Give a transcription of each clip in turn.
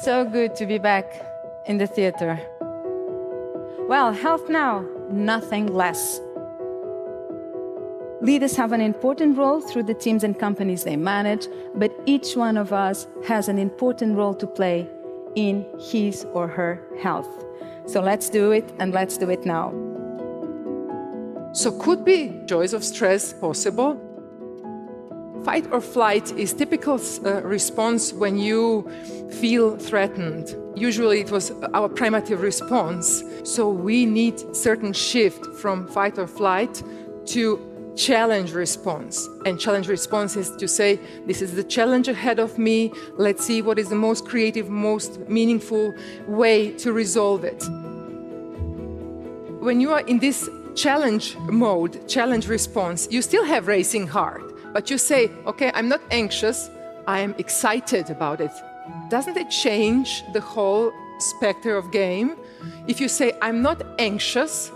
So good to be back in the theater. Well, health now, nothing less. Leaders have an important role through the teams and companies they manage, but each one of us has an important role to play in his or her health. So let's do it, and let's do it now. So could be joys of stress possible? Fight or flight is typical response when you feel threatened. Usually it was our primitive response. So we need certain shift from fight or flight to challenge response. And challenge response is to say, this is the challenge ahead of me. Let's see what is the most creative, most meaningful way to resolve it. When you are in this challenge mode, challenge response, you still have racing heart. But you say, okay, I'm not anxious, I am excited about it. Doesn't it change the whole spectrum of game? If you say, I'm not anxious,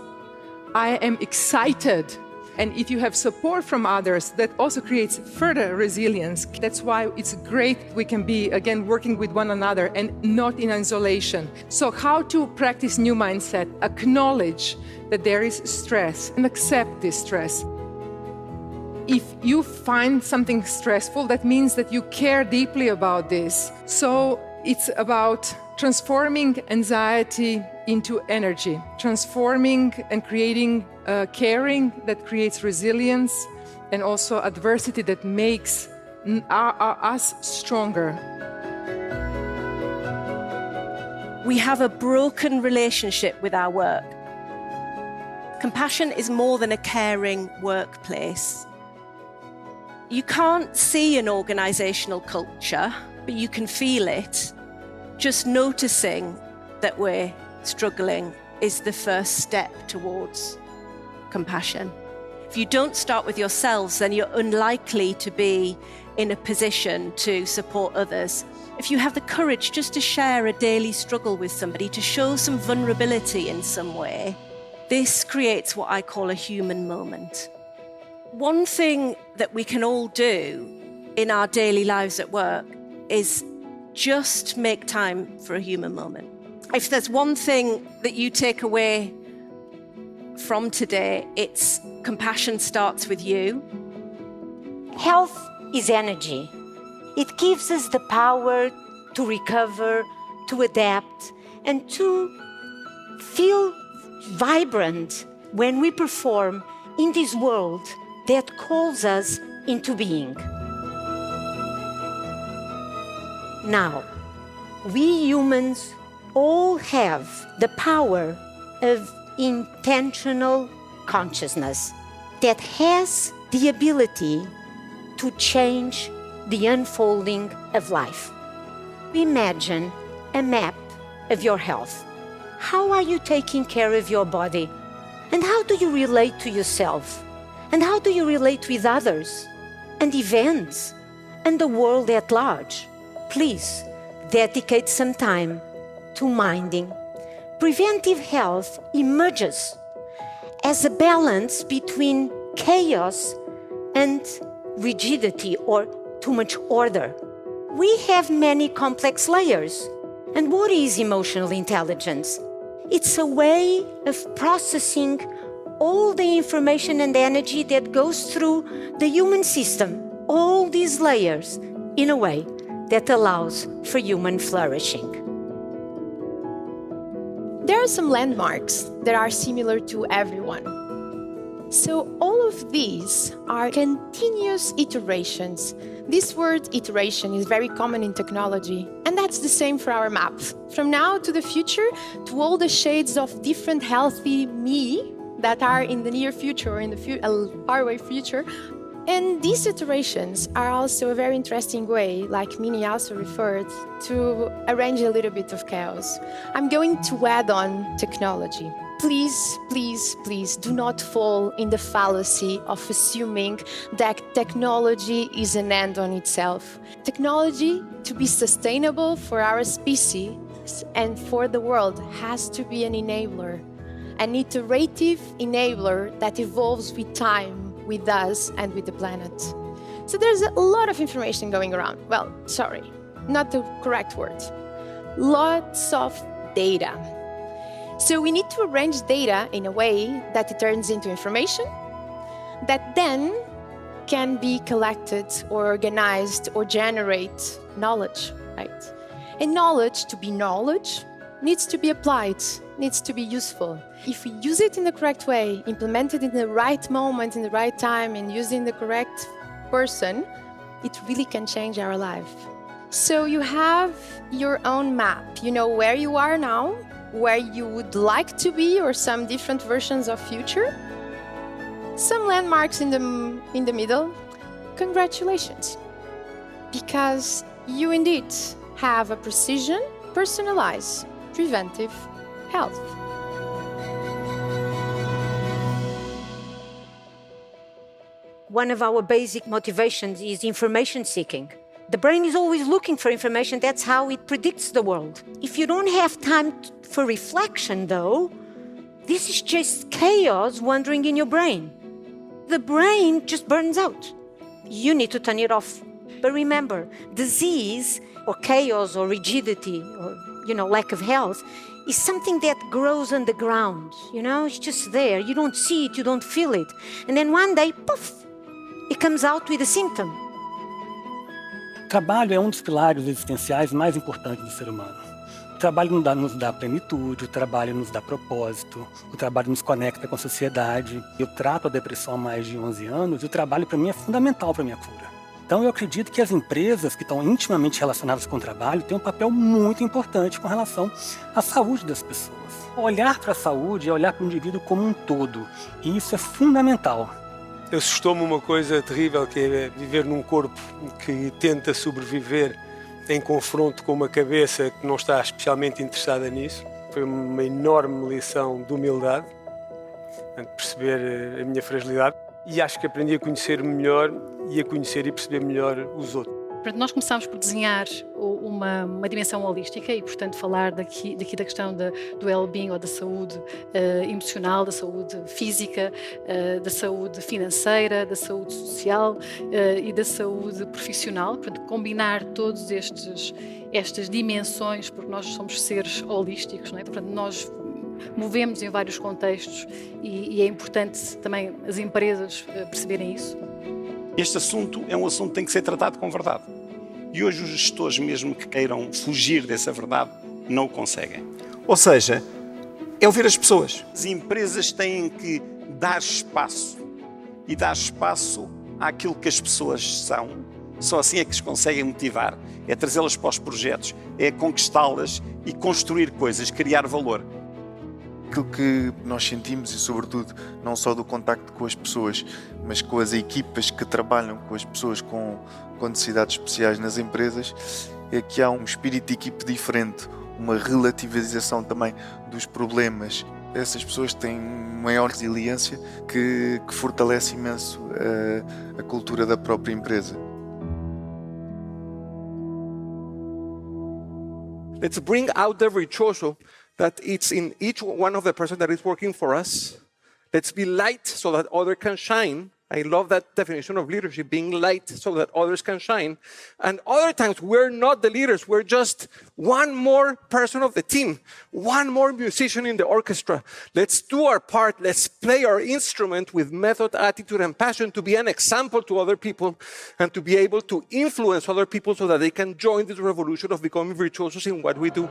I am excited. And if you have support from others, that also creates further resilience. That's why it's great we can be, again, working with one another and not in isolation. So how to practice new mindset? Acknowledge that there is stress and accept this stress. If you find something stressful, that means that you care deeply about this. So it's about transforming anxiety into energy, transforming and creating caring that creates resilience, and also adversity that makes us stronger. We have a broken relationship with our work. Compassion is more than a caring workplace. You can't see an organizational culture, but you can feel it. Just noticing that we're struggling is the first step towards compassion. If you don't start with yourselves, then you're unlikely to be in a position to support others. If you have the courage just to share a daily struggle with somebody, to show some vulnerability in some way, this creates what I call a human moment. One thing that we can all do in our daily lives at work is just make time for a human moment. If there's one thing that you take away from today, it's compassion starts with you. Health is energy. It gives us the power to recover, to adapt, and to feel vibrant when we perform in this world that calls us into being. Now, we humans all have the power of intentional consciousness that has the ability to change the unfolding of life. Imagine a map of your health. How are you taking care of your body? And how do you relate to yourself? And how do you relate with others and events and the world at large? Please dedicate some time to minding. Preventive health emerges as a balance between chaos and rigidity or too much order. We have many complex layers. And what is emotional intelligence? It's a way of processing all the information and energy that goes through the human system, all these layers, in a way that allows for human flourishing. There are some landmarks that are similar to everyone. So all of these are continuous iterations. This word iteration is very common in technology, and that's the same for our map. From now to the future, to all the shades of different healthy me that are in the near future or in the faraway future. And these iterations are also a very interesting way, like Minnie also referred, to arrange a little bit of chaos. I'm going to add on technology. Please, please, please do not fall in the fallacy of assuming that technology is an end on itself. Technology, to be sustainable for our species and for the world, has to be an enabler, an iterative enabler that evolves with time, with us and with the planet. So there's a lot of information going around. Well, sorry, not the correct word. lots of data. So we need to arrange data in a way that it turns into information that then can be collected or organized or generate knowledge, right? And knowledge, to be knowledge, needs to be applied, needs to be useful. If we use it in the correct way, implement it in the right moment, in the right time, and using the correct person, it really can change our life. So you have your own map. You know where you are now, where you would like to be, or some different versions of future. Some landmarks in the middle. Congratulations, because you indeed have a precision, personalized, preventive health. One of our basic motivations is information seeking. The brain is always looking for information. That's how it predicts the world. If you don't have time for reflection, though, this is just chaos wandering in your brain. The brain just burns out. You need to turn it off. But remember, disease or chaos or rigidity or, lack of health is something that grows underground. It's just there. You don't see it, you don't feel it. And then one day, poof, it comes out with a symptom. Trabalho é dos pilares existenciais mais importantes do ser humano. O trabalho nos dá plenitude, o trabalho nos dá propósito, o trabalho nos conecta com a sociedade. Eu trato a depressão há mais de 11 anos e o trabalho, para mim, é fundamental para a minha cura. Então, eu acredito que as empresas que estão intimamente relacionadas com o trabalho têm um papel muito importante com relação à saúde das pessoas. Olhar para a saúde é olhar para o indivíduo como um todo, e isso é fundamental. Assustou-me uma coisa terrível, que é viver num corpo que tenta sobreviver em confronto com uma cabeça que não está especialmente interessada nisso. Foi uma enorme lição de humildade, de perceber a minha fragilidade, e acho que aprendi a conhecer-me melhor e a conhecer e perceber melhor os outros. Nós começámos por desenhar uma dimensão holística e, portanto, falar daqui da questão do well-being ou da saúde emocional, da saúde física, da saúde financeira, da saúde social e da saúde profissional. Portanto, combinar todas estas dimensões, porque nós somos seres holísticos, não é? Portanto, nós movemos em vários contextos e é importante também as empresas perceberem isso. Este assunto é um assunto que tem que ser tratado com verdade. E hoje os gestores, mesmo que queiram fugir dessa verdade, não o conseguem. Ou seja, é ouvir as pessoas. As empresas têm que dar espaço. E dar espaço àquilo que as pessoas são. Só assim é que as conseguem motivar. É trazê-las para os projetos, é conquistá-las e construir coisas, criar valor. Aquilo que nós sentimos, e sobretudo não só do contacto com as pessoas, mas com as equipas que trabalham com as pessoas com necessidades especiais nas empresas, é que há um espírito de equipe diferente, uma relativização também dos problemas. Essas pessoas têm maior resiliência que fortalece imenso a cultura da própria empresa. Let's bring out the virtuoso that it's in each one of the person that is working for us. Let's be light so that others can shine. I love that definition of leadership, being light so that others can shine. And other times we're not the leaders, we're just one more person of the team, one more musician in the orchestra. Let's do our part, let's play our instrument with method, attitude, and passion to be an example to other people and to be able to influence other people so that they can join this revolution of becoming virtuosos in what we do.